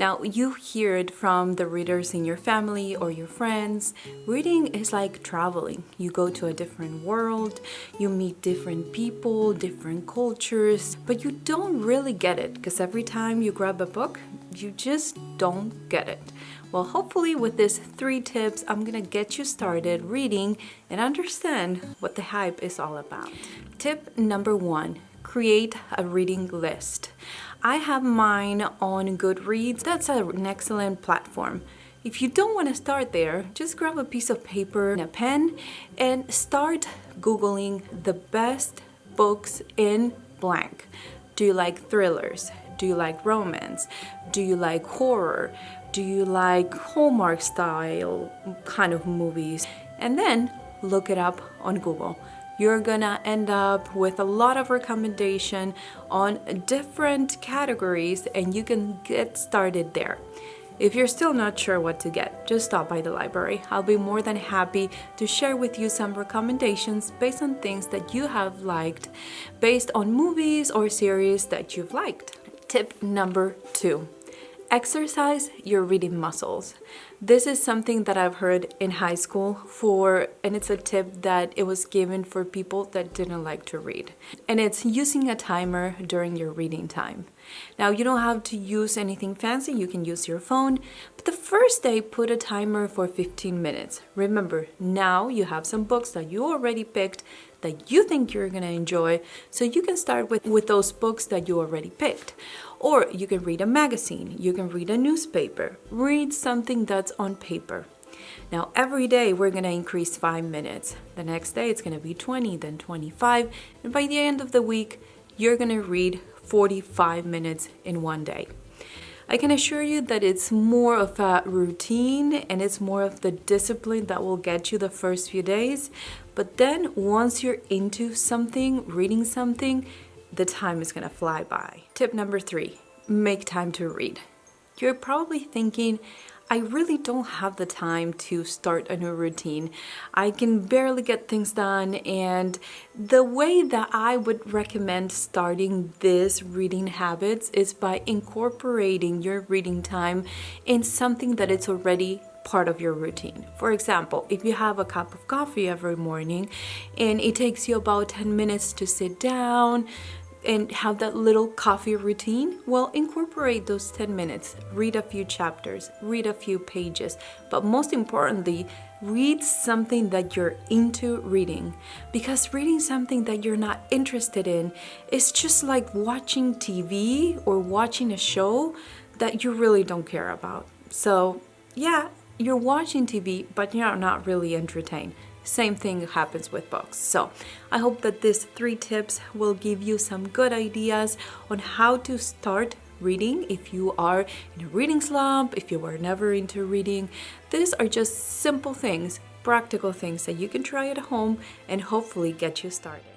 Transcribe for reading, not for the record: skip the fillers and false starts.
Now, you hear it from the readers in your family or your friends. Reading is like traveling. You go to a different world, you meet different people, different cultures, but you don't really get it because every time you grab a book, you just don't get it. Well, hopefully with these 3 tips, I'm gonna get you started reading and understand what the hype is all about. Tip number 1, create a reading list. I have mine on Goodreads. That's an excellent platform. If you don't want to start there, just grab a piece of paper and a pen and start Googling the best books in blank. Do you like thrillers? Do you like romance? Do you like horror? Do you like Hallmark style kind of movies? And then look it up on Google. You're gonna end up with a lot of recommendation on different categories and you can get started there. If you're still not sure what to get, just stop by the library. I'll be more than happy to share with you some recommendations based on things that you have liked, based on movies or series that you've liked. Tip number 2. Exercise your reading muscles. This is something that I've heard in high school and it's a tip that it was given for people that didn't like to read. And it's using a timer during your reading time. Now, you don't have to use anything fancy, you can use your phone, but the first day put a timer for 15 minutes. Remember, now you have some books that you already picked that you think you're gonna enjoy, so you can start with those books that you already picked. Or you can read a magazine, you can read a newspaper, read something that's on paper. Now, every day we're gonna increase 5 minutes. The next day it's gonna be 20, then 25, and by the end of the week, you're gonna read 45 minutes in one day. I can assure you that it's more of a routine and it's more of the discipline that will get you the first few days. But then once you're into something, reading something, the time is gonna fly by. Tip number 3, make time to read. You're probably thinking, I really don't have the time to start a new routine. I can barely get things done, and the way that I would recommend starting this reading habits is by incorporating your reading time in something that it's already part of your routine. For example, if you have a cup of coffee every morning and it takes you about 10 minutes to sit down and have that little coffee routine, well, incorporate those 10 minutes, read a few chapters, read a few pages, but most importantly, read something that you're into reading, because reading something that you're not interested in is just like watching TV or watching a show that you really don't care about. So yeah, you're watching TV, but you're not really entertained. Same thing happens with books. So I hope that these 3 tips will give you some good ideas on how to start reading if you are in a reading slump, if you were never into reading. These are just simple things, practical things that you can try at home and hopefully get you started.